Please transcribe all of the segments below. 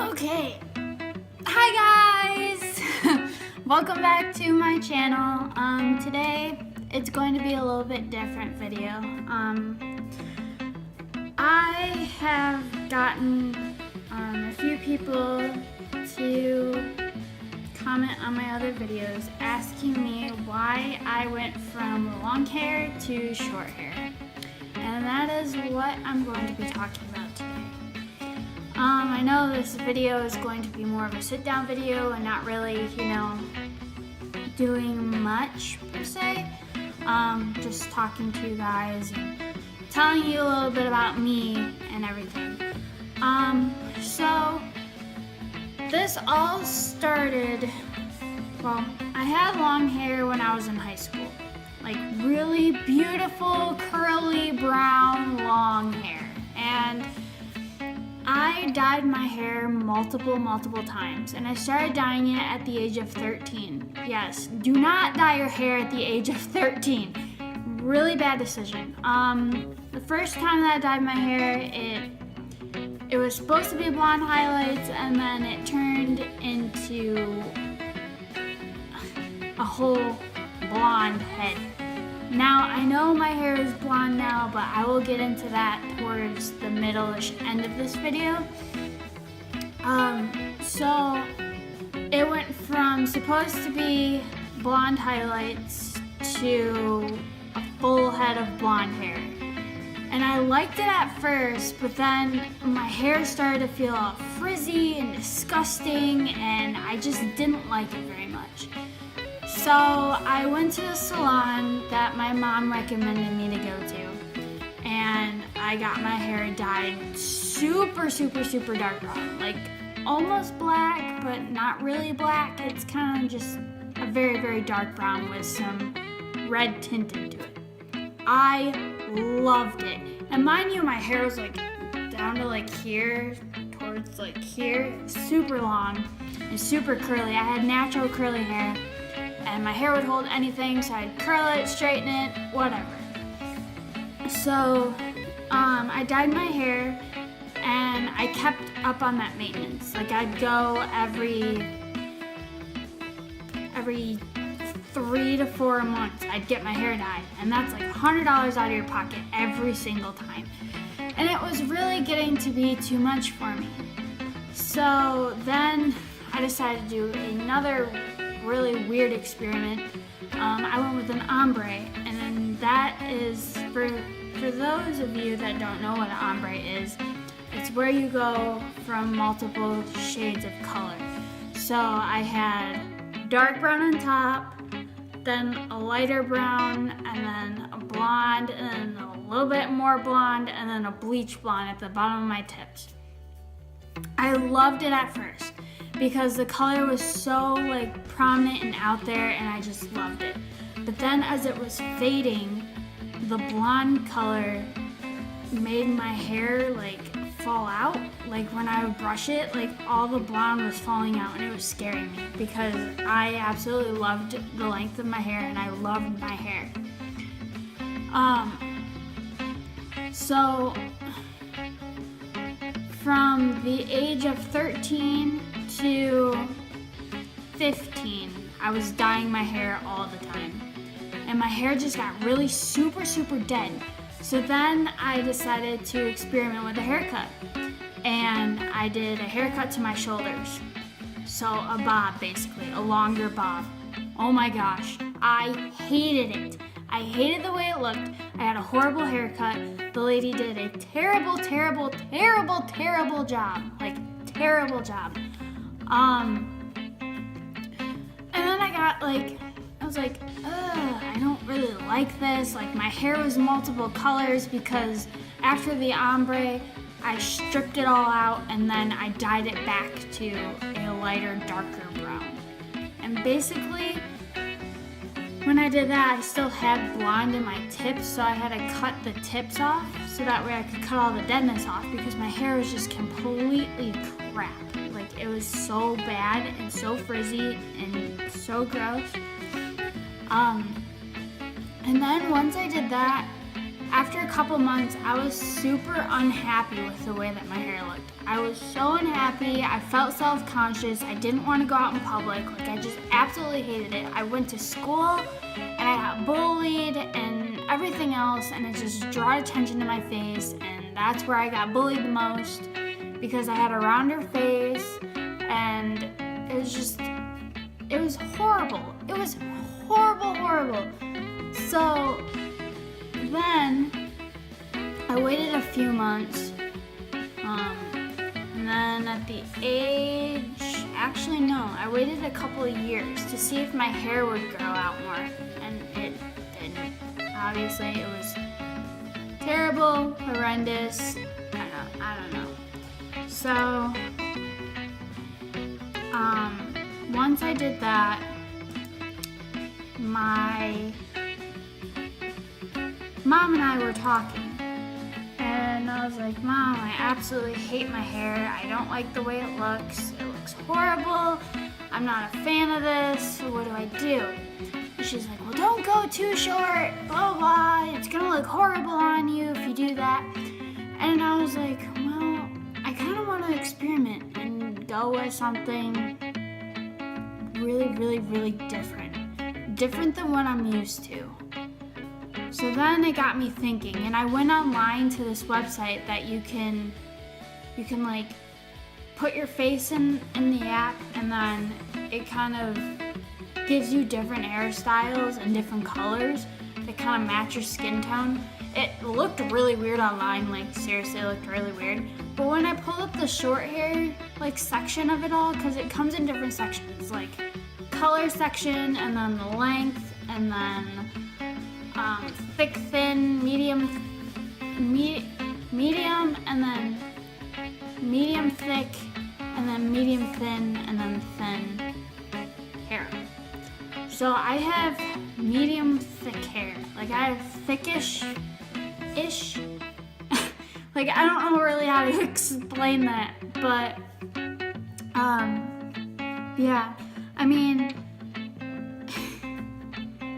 Okay, hi guys! Welcome back to my channel. Today it's going to be a little bit different video. I have gotten a few people to comment on my other videos asking me why I went from long hair to short hair. And that is what I'm going to be talking about today. I know this video is going to be more of a sit-down video and not really, doing much per se. Just talking to you guys and telling you a little bit about me and everything. So this all started, well, I had long hair when I was in high school. Like really beautiful, curly, brown, long hair. And I dyed my hair multiple times, and I started dyeing it at the age of 13. Yes, do not dye your hair at the age of 13. Really bad decision. The first time that I dyed my hair, it was supposed to be blonde highlights, and then it turned into a whole blonde head. Now, I know my hair is blonde now, but I will get into that towards the middle-ish end of this video. So it went from supposed to be blonde highlights to a full head of blonde hair. And I liked it at first, but then my hair started to feel all frizzy and disgusting, and I just didn't like it very much. So I went to the salon that my mom recommended me to go to, and I got my hair dyed super dark brown, like almost black, but not really black. It's kind of just a very dark brown with some red tinted to it. I loved it. And mind you, my hair was like down to like here, towards like here, super long and super curly. I had natural curly hair. And my hair would hold anything, so I'd curl it, straighten it, whatever. So I dyed my hair, and I kept up on that maintenance. Like I'd go every 3 to 4 months, I'd get my hair dyed, and that's like $100 out of your pocket every single time. And it was really getting to be too much for me. So then I decided to do another really weird experiment. I went with an ombre, and then that is, for those of you that don't know what an ombre is, it's where you go from multiple shades of color. So I had dark brown on top, then a lighter brown, and then a blonde, and then a little bit more blonde, and then a bleach blonde at the bottom of my tips. I loved it at first, because the color was so like prominent and out there, and I just loved it. But then as it was fading, the blonde color made my hair like fall out. Like when I would brush it, like all the blonde was falling out, and it was scaring me because I absolutely loved the length of my hair, and I loved my hair. So from the age of 13 to 15, I was dyeing my hair all the time. And my hair just got really super dead. So then I decided to experiment with a haircut. And I did a haircut to my shoulders. So a bob, basically, a longer bob. Oh my gosh, I hated it. I hated the way it looked. I had a horrible haircut. The lady did a terrible job. Like, terrible job. And then I was like, I don't really like this. Like my hair was multiple colors because after the ombre, I stripped it all out and then I dyed it back to a lighter, darker brown. And basically, when I did that, I still had blonde in my tips, so I had to cut the tips off so that way I could cut all the deadness off because my hair was just completely crap. Like it was so bad and so frizzy and so gross. And then once I did that, after a couple months, I was super unhappy with the way that my hair looked. I was so unhappy. I felt self-conscious. I didn't want to go out in public. Like, I just absolutely hated it. I went to school and I got bullied and everything else, and it just drew attention to my face, and that's where I got bullied the most because I had a rounder face, and it was horrible. It was horrible. So then I waited a few months, and then at the age, actually no, I waited a couple of years to see if my hair would grow out more, and it didn't. Obviously, it was terrible, horrendous, I don't know. So, once I did that, my mom and I were talking, and I was like, Mom, I absolutely hate my hair. I don't like the way it looks. It looks horrible. I'm not a fan of this. What do I do? And she's like, well, don't go too short, blah, blah. It's gonna look horrible on you if you do that. And I was like, well, I kind of want to experiment and go with something really different than what I'm used to. So then it got me thinking, and I went online to this website that you can like put your face in the app, and then it kind of gives you different hairstyles and different colors that kind of match your skin tone. It looked really weird online, like seriously, it looked really weird. But when I pulled up the short hair like section of it all, because it comes in different sections, like color section, and then the length, and then thick, thin, medium, and then medium thick, and then medium thin, and then thin hair. So I have medium thick hair. Like, I have thickish-ish. Like, I don't know really how to explain that, but yeah, I mean,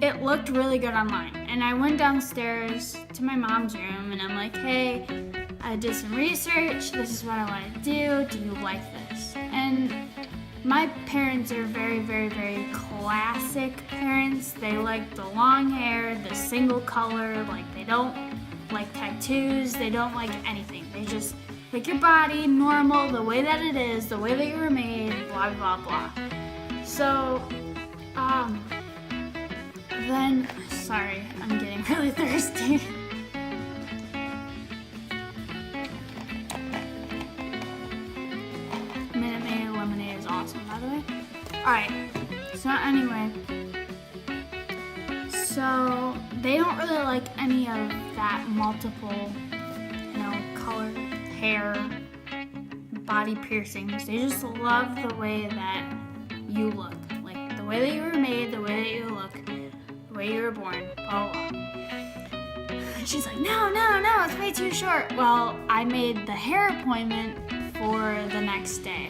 it looked really good online. And I went downstairs to my mom's room, and I'm like, hey, I did some research. This is what I want to do. Do you like this? And my parents are very classic parents. They like the long hair, the single color. Like, they don't like tattoos. They don't like anything. They just like your body, normal, the way that it is, the way that you were made, blah, blah, blah. So, then, sorry, I'm getting really thirsty. Minute Maid lemonade is awesome, by the way. Alright, so anyway, so they don't really like any of that multiple, color, hair, body piercings. They just love the way that you look. Like, the way that you were made, the way that you look, the way you were born, blah, blah. And she's like, no, it's way too short. Well, I made the hair appointment for the next day.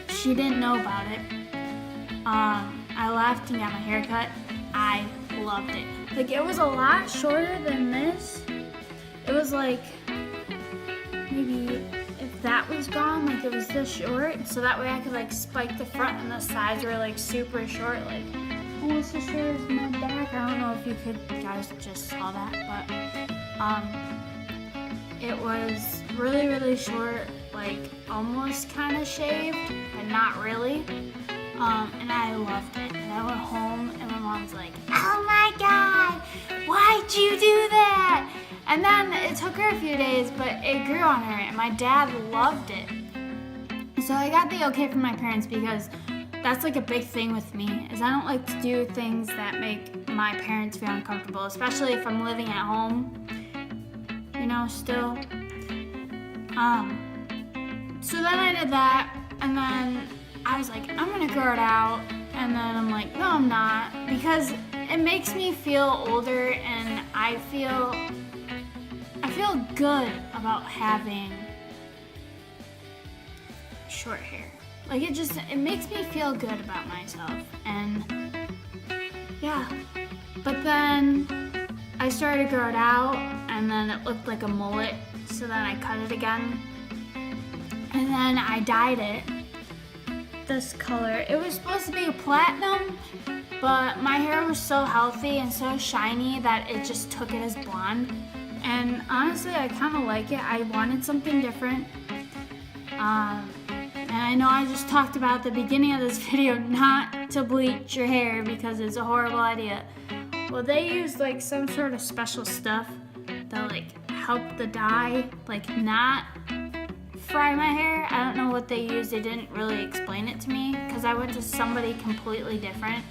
She didn't know about it. I left and got my hair cut. I loved it. Like, it was a lot shorter than this. It was like, maybe if that was gone, like, it was this short, so that way I could like spike the front, and the sides were like super short, like almost as short as my back. I don't know if you guys just saw that, but it was really short, like almost kind of shaved, but not really. And I loved it. And I went home, and my mom's like, oh my God, why'd you do that? And then it took her a few days, but it grew on her, and my dad loved it. So I got the okay from my parents, because that's like a big thing with me, is I don't like to do things that make my parents feel uncomfortable, especially if I'm living at home, still. So then I did that, and then I was like, I'm gonna grow it out, and then I'm like, no, I'm not, because it makes me feel older, and I feel good about having short hair. Like, it makes me feel good about myself, and yeah. But then I started to grow it out, and then it looked like a mullet, so then I cut it again. And then I dyed it this color. It was supposed to be a platinum, but my hair was so healthy and so shiny that it just took it as blonde. And honestly, I kind of like it. I wanted something different. And I know I just talked about at the beginning of this video not to bleach your hair because it's a horrible idea. Well, they used like some sort of special stuff that like help the dye like not fry my hair. I don't know what they used. They didn't really explain it to me because I went to somebody completely different.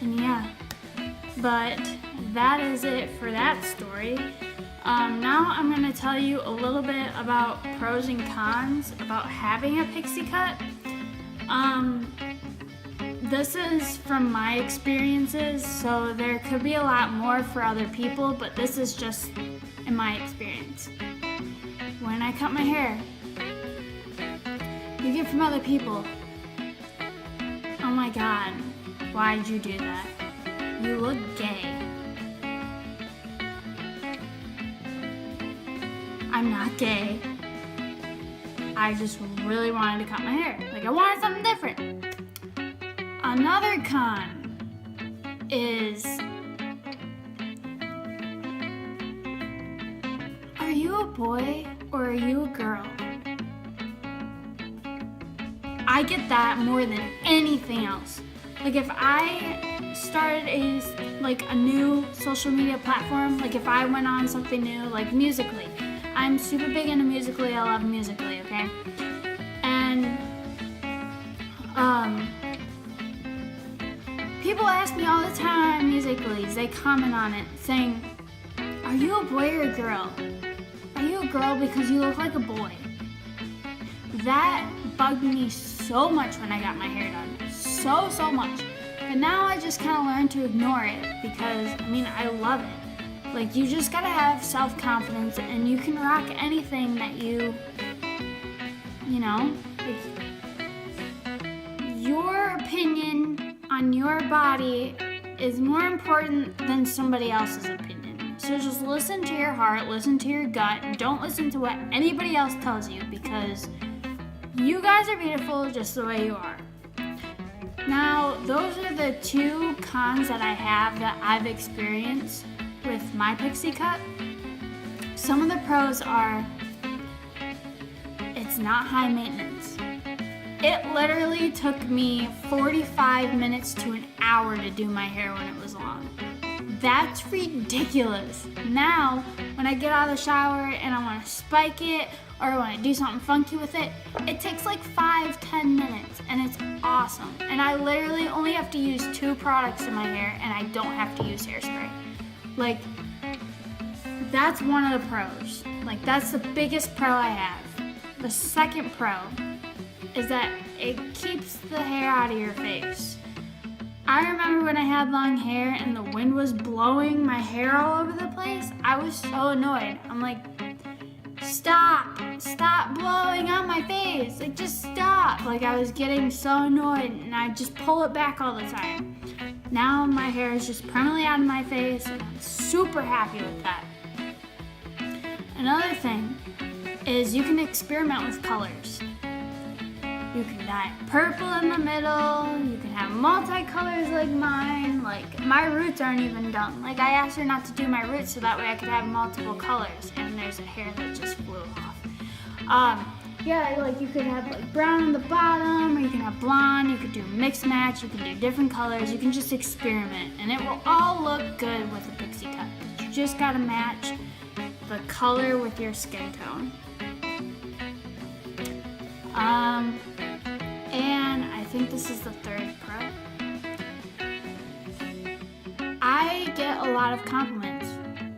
And yeah, but that is it for that story. Now I'm going to tell you a little bit about pros and cons about having a pixie cut. This is from my experiences, so there could be a lot more for other people, but this is just in my experience. When I cut my hair, you get from other people, "Oh my God, why'd you do that? You look gay." I'm not gay. I just really wanted to cut my hair. Like, I wanted something different. Another con is, are you a boy or are you a girl? I get that more than anything else. Like, if I started a new social media platform, like if I went on something new, like Musical.ly. I'm super big into Musical.ly. I love Musical.ly, okay? And people ask me all the time on Musical.ly, they comment on it saying, "Are you a boy or a girl? Are you a girl because you look like a boy?" That bugged me so much when I got my hair done. So much. But now I just kind of learned to ignore it because, I love it. Like, you just gotta have self-confidence and you can rock anything that your opinion on your body is more important than somebody else's opinion. So just listen to your heart, listen to your gut, and don't listen to what anybody else tells you because you guys are beautiful just the way you are. Now, those are the two cons that I have that I've experienced with my pixie cut. Some of the pros are, it's not high maintenance. It literally took me 45 minutes to an hour to do my hair when it was long. That's ridiculous. Now, when I get out of the shower and I want to spike it or I want to do something funky with it, it takes like 5-10 minutes and it's awesome. And I literally only have to use 2 products in my hair and I don't have to use hairspray. Like, that's one of the pros. Like, that's the biggest pro I have. The second pro is that it keeps the hair out of your face. I remember when I had long hair and the wind was blowing my hair all over the place, I was so annoyed. I'm like, stop blowing on my face. Like, just stop. Like, I was getting so annoyed and I just pull it back all the time. Now my hair is just permanently out of my face and I'm super happy with that. Another thing is you can experiment with colors. You can dye it purple in the middle, you can have multicolors like mine. Like, my roots aren't even done. Like, I asked her not to do my roots so that way I could have multiple colors, and there's a hair that just flew off. Yeah, like you could have like brown on the bottom, or you can have blonde, you could do mix match, you can do different colors, you can just experiment, and it will all look good with a pixie cut. But you just gotta match the color with your skin tone. And I think this is the third pro. I get a lot of compliments.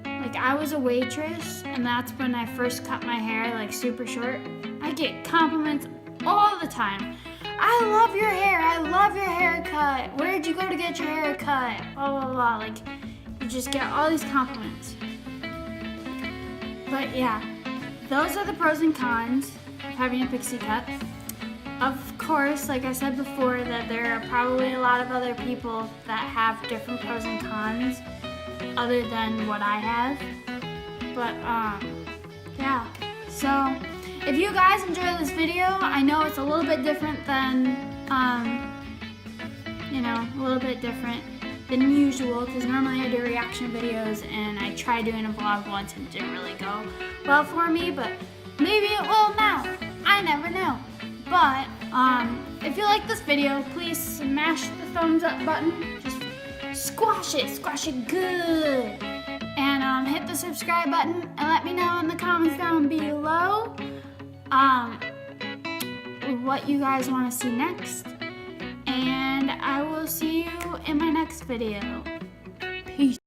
Like, I was a waitress, and that's when I first cut my hair, like, super short. I get compliments all the time. "I love your hair. I love your haircut. Where'd you go to get your haircut?" Blah, blah, blah. Like, you just get all these compliments. But yeah, those are the pros and cons of having a pixie cut. of course, like I said before, that there are probably a lot of other people that have different pros and cons other than what I have. But yeah. So if you guys enjoy this video, I know it's a little bit different than a little bit different than usual, because normally I do reaction videos and I tried doing a vlog once and it didn't really go well for me, but maybe it will now. I never know. But if you like this video, please smash the thumbs up button. Just squash it good. And hit the subscribe button and let me know in the comments down below what you guys want to see next. And I will see you in my next video. Peace.